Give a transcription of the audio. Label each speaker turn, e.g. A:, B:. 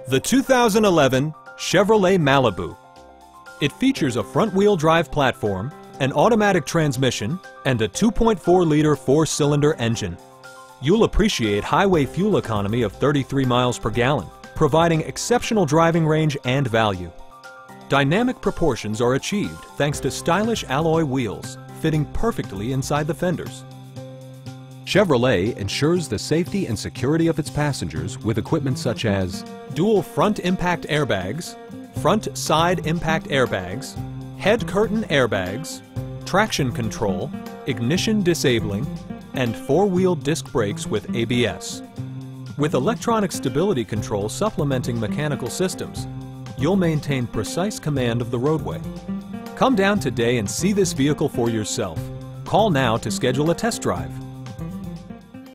A: The 2011 Chevrolet Malibu. It features a front-wheel drive platform, an automatic transmission, and a 2.4-liter four-cylinder engine. You'll appreciate highway fuel economy of 33 miles per gallon, providing exceptional driving range and value. Dynamic proportions are achieved thanks to stylish alloy wheels, fitting perfectly inside the fenders. Chevrolet ensures the safety and security of its passengers with equipment such as dual front impact airbags, front side impact airbags, head curtain airbags, traction control, ignition disabling, and four-wheel disc brakes with ABS. With electronic stability control supplementing mechanical systems, you'll maintain precise command of the roadway. Come down today and see this vehicle for yourself. Call now to schedule a test drive.